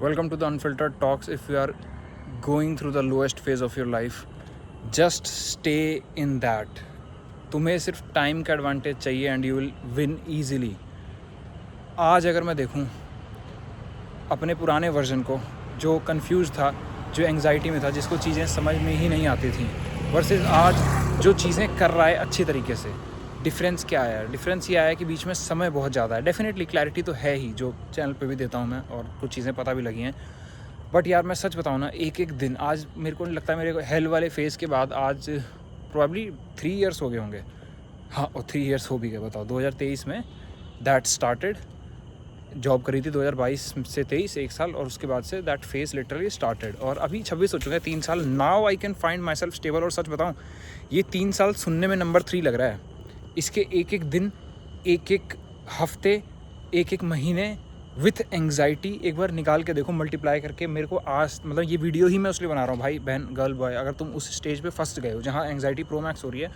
Welcome to the Unfiltered Talks. If you are going through the lowest phase of your life, just stay in that. तुम्हें सिर्फ time का advantage चाहिए and you will win easily. आज अगर मैं देखूं अपने पुराने वर्जन को जो कंफ्यूज था, जो एंग्जाइटी में था, जिसको चीज़ें समझ में ही नहीं आती थी, वर्सेस आज जो चीज़ें कर रहा है अच्छी तरीके से, डिफरेंस क्या आया? डिफरेंस ये आया कि बीच में समय बहुत ज़्यादा है. डेफिनेटली क्लैरिटी तो है ही, जो चैनल पे भी देता हूँ मैं, और कुछ चीज़ें पता भी लगी हैं. बट यार मैं सच बताऊँ ना, एक एक दिन आज मेरे को नहीं लगता, मेरे हेल वाले फेज़ के बाद आज प्रॉब्ली 3 ईयर्स हो गए होंगे. हाँ, और 3 ईयर्स हो भी गए. बताओ, 2023 में दैट स्टार्टेड. जॉब करी थी 2022 से 23, 1 साल, और उसके बाद say that phase literally started. और अभी 26 हो चुके हैं, 3 साल. Now I can find my self stable. और सच बताऊँ, ये 3 साल सुनने में नंबर 3 लग रहा है. इसके एक एक दिन, एक एक हफ्ते, एक एक महीने विथ एंग्जाइटी एक बार निकाल के देखो, मल्टीप्लाई करके. मेरे को आज मतलब ये वीडियो ही मैं उसलिए बना रहा हूँ भाई, बहन, गर्ल, बॉय, अगर तुम उस स्टेज पे फंस गए हो जहाँ एंग्जाइटी प्रो मैक्स हो रही है,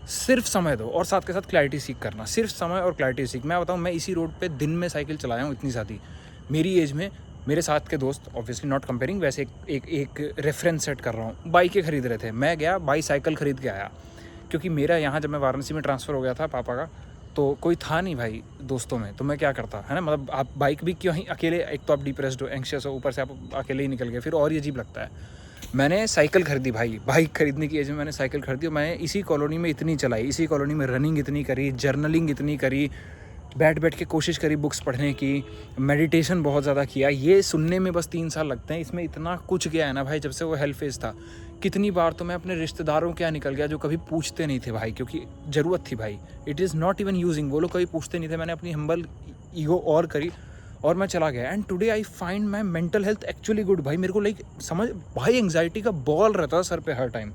सिर्फ समय दो और साथ के साथ क्लैरिटी सीख करना. सिर्फ समय और क्लैरिटी सीख. मैं बताऊँ, मैं इसी रोड पे दिन में साइकिल चलाया हूँ इतनी ज़्यादा. मेरी एज में मेरे साथ के दोस्त, ऑब्वियसली नॉट कंपेयरिंग, वैसे एक रेफरेंस सेट कर रहा हूँ, बाइकें खरीद रहे थे. मैं गया बाई साइकिल खरीद के आया, क्योंकि मेरा यहाँ जब मैं वाराणसी में ट्रांसफ़र हो गया था पापा का, तो कोई था नहीं भाई दोस्तों में. तो मैं क्या करता है ना, मतलब आप बाइक भी क्यों ही अकेले, एक तो आप डिप्रेस्ड हो, एंग्शियस हो, ऊपर से आप अकेले ही निकल गए, फिर और ये अजीब लगता है. मैंने साइकिल खरीदी भाई, बाइक खरीदने की एज में मैंने साइकिल खरीदी. और मैं इसी कॉलोनी में इतनी चलाई, इसी कॉलोनी में रनिंग इतनी करी, जर्नलिंग इतनी करी, बैठ बैठ के कोशिश करी बुक्स पढ़ने की, मेडिटेशन बहुत ज़्यादा किया. ये सुनने में बस 3 साल लगते हैं, इसमें इतना कुछ गया है ना भाई. जब से वो हेल्थ फेज था, कितनी बार तो मैं अपने रिश्तेदारों क्या निकल गया जो कभी पूछते नहीं थे भाई, क्योंकि ज़रूरत थी भाई. It is not even using, वो लोग कभी पूछते नहीं थे. मैंने अपनी हम्बल ईगो और करी और मैं चला गया. And today I find my mental health actually good भाई. मेरे को लाइक समझ भाई, एंग्जाइटी का बॉल रहता है सर पे हर टाइम.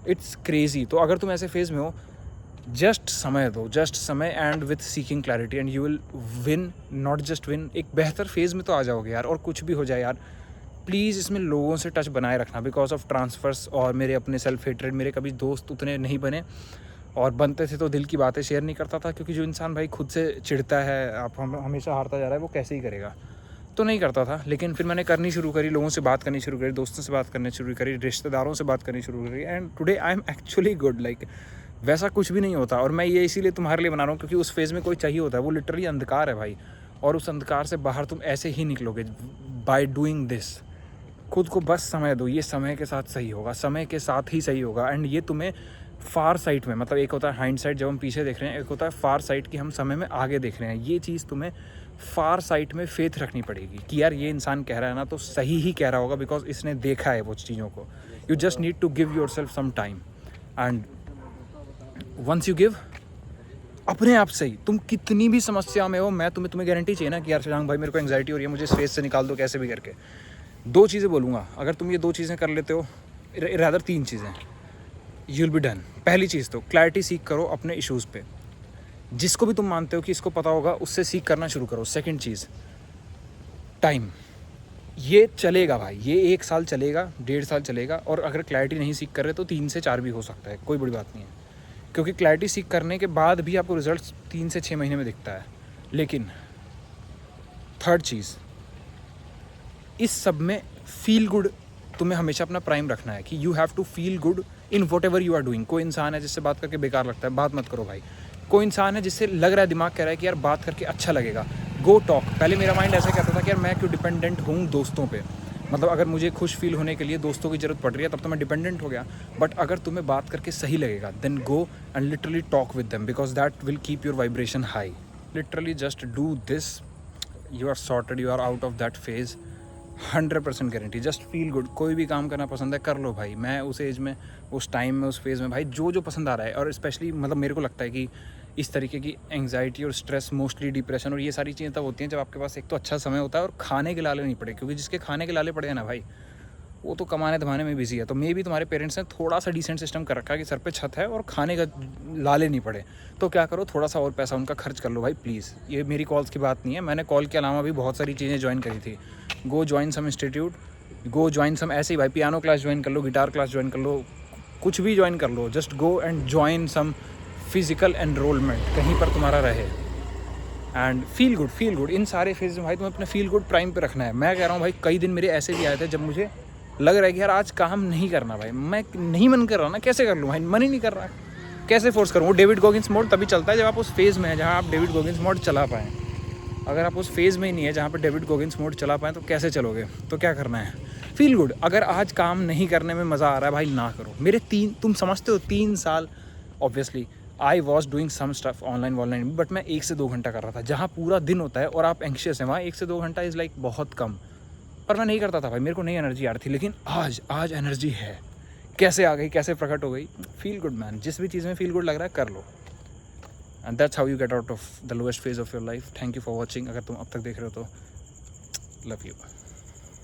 It's crazy. तो अगर तुम ऐसे फेज़ में हो, जस्ट समय दो, जस्ट समय, and with seeking clarity, and you will win. Not just win, एक बेहतर फेज़ में तो आ जाओगे यार. और कुछ भी हो जाए यार, प्लीज़ इसमें लोगों से टच बनाए रखना. बिकॉज ऑफ ट्रांसफ़र्स और मेरे अपने सेल्फ हेट्रेड, मेरे कभी दोस्त उतने नहीं बने, और बनते थे तो दिल की बातें शेयर नहीं करता था. क्योंकि जो इंसान भाई खुद से चिढ़ता है, आप हमेशा हारता जा रहा है, वो कैसे ही करेगा, तो नहीं करता था. लेकिन फिर मैंने करनी शुरू करी, लोगों से बात करनी शुरू करी, दोस्तों से बात करनी शुरू करी, रिश्तेदारों से बात करनी शुरू करी. And today I am actually good. Like वैसा कुछ भी नहीं होता. और मैं ये इसीलिए तुम्हारे लिए बना रहा हूँ, क्योंकि उस फेज़ में कोई चाहिए होता है. वो लिटरली अंधकार है भाई, और उस अंधकार से बाहर तुम ऐसे ही निकलोगे बाय डूइंग दिस. खुद को बस समय दो, ये समय के साथ सही होगा, समय के साथ ही सही होगा. एंड ये तुम्हें फार साइट में, मतलब एक होता है हाइंड साइट जब हम पीछे देख रहे हैं, एक होता है फार साइट कि हम समय में आगे देख रहे हैं. ये चीज़ तुम्हें फार साइट में फेथ रखनी पड़ेगी कि यार ये इंसान कह रहा है ना, तो सही ही कह रहा होगा, बिकॉज इसने देखा है वो चीज़ों को. You just need to give yourself some time. And once you give, अपने आप से ही, तुम कितनी भी समस्या में हो, मैं तुम्हें गारंटी चाहिए ना कि यार शशांक भाई मेरे को एंग्जाइटी हो रही है, मुझे इस फेज से निकाल दो कैसे भी करके. 2 चीज़ें बोलूँगा, अगर तुम ये 2 चीज़ें कर लेते हो, रादर 3 चीज़ें, यू विल बी डन. पहली चीज़ तो क्लैरिटी सीख करो अपने इश्यूज़ पे. जिसको भी तुम मानते हो कि इसको पता होगा, उससे सीख करना शुरू करो. सेकंड चीज़, टाइम. ये चलेगा भाई, ये 1 साल चलेगा, 1.5 साल चलेगा. और अगर क्लैरिटी नहीं सीख कर रहे तो 3 से 4 भी हो सकता है, कोई बड़ी बात नहीं है. क्योंकि क्लैरिटी सीख करने के बाद भी आपको रिजल्ट 3 से 6 महीने में दिखता है. लेकिन थर्ड चीज़, इस सब में फील गुड तुम्हें हमेशा अपना प्राइम रखना है, कि you have to feel good in whatever you are doing. कोई इंसान है जिससे बात करके बेकार लगता है, बात मत करो भाई. कोई इंसान है जिससे लग रहा है, दिमाग कह रहा है कि यार बात करके अच्छा लगेगा, गो टॉक. पहले मेरा माइंड ऐसा कहता था कि यार मैं क्यों डिपेंडेंट हूँ दोस्तों पे, मतलब अगर मुझे खुश फील होने के लिए दोस्तों की ज़रूरत पड़ रही है तब तो मैं डिपेंडेंट हो गया. बट अगर तुम्हें बात करके सही लगेगा, then go and literally talk with them, because that will keep your vibration high. Literally just do this, you are sorted, you are out of that phase. 100% guarantee. Just feel good. कोई भी काम करना पसंद है, कर लो भाई. मैं उस एज में, उस टाइम में, उस फेज़ में भाई, जो पसंद आ रहा है. और स्पेशली मतलब मेरे को लगता है कि इस तरीके की एंग्जाइटी और स्ट्रेस, मोस्टली डिप्रेशन और ये सारी चीज़ें तब होती हैं जब आपके पास एक तो अच्छा समय होता है और खाने के लाले नहीं पड़े. क्योंकि जिसके खाने के लाले पड़े हैं ना भाई, वो तो कमाने धमाने में बिजी है. तो मे भी तुम्हारे पेरेंट्स ने थोड़ा सा डिसेंट सिस्टम कर रखा है कि सर पे छत है और खाने का लाले नहीं पड़े. तो क्या करो, थोड़ा सा और पैसा उनका खर्च कर लो भाई, प्लीज़. ये मेरी कॉल्स की बात नहीं है, मैंने कॉल के अलावा भी बहुत सारी चीज़ें ज्वाइन करी थी. गो ज्वाइन सम इंस्टीट्यूट, गो ज्वाइन सम, ऐसे ही भाई, पियानो क्लास ज्वाइन कर लो, गिटार क्लास ज्वाइन कर लो, कुछ भी ज्वाइन कर लो. Just go and join some physical enrollment, कहीं पर तुम्हारा रहे. एंड फील गुड इन सारे फेज में भाई तुम्हें अपने फील गुड प्राइम पे रखना है। मैं कह रहा हूँ भाई, कई दिन मेरे ऐसे भी आए थे जब मुझे लग रहा है कि यार आज काम नहीं करना भाई, मैं नहीं मन कर रहा ना, कैसे कर लूँ भाई, मन ही नहीं कर रहा, कैसे फोर्स करूँ। वो डेविड गॉगिंस मोड तभी चलता है जब आप उस फेज़ में हैं जहाँ आप डेविड गॉगिंस मोड चला पाएँ। अगर आप उस फेज़ में ही नहीं है जहाँ पर डेविड गॉगिंस मोड चला पाएँ तो कैसे चलोगे। तो क्या करना है, फील गुड। अगर आज काम नहीं करने में मज़ा आ रहा है भाई, ना करो। मेरे तुम समझते हो 3 साल obviously I was doing some stuff online, but मैं 1 से 2 घंटा कर रहा था। जहाँ पूरा दिन होता है और आप एंक्शियस हैं, वहाँ 1 से 2 घंटा इज़ लाइक बहुत कम। पर मैं नहीं करता था भाई, मेरे को नहीं एनर्जी आ रही थी। लेकिन आज एनर्जी है। कैसे आ गई, कैसे प्रकट हो गई। फील गुड मैन, जिस भी चीज़ में फील गुड लग रहा है कर लो। And that's how you get out of the lowest phase of your life. Thank you for watching. अगर तुम अब तक देख रहे हो तो लव यू।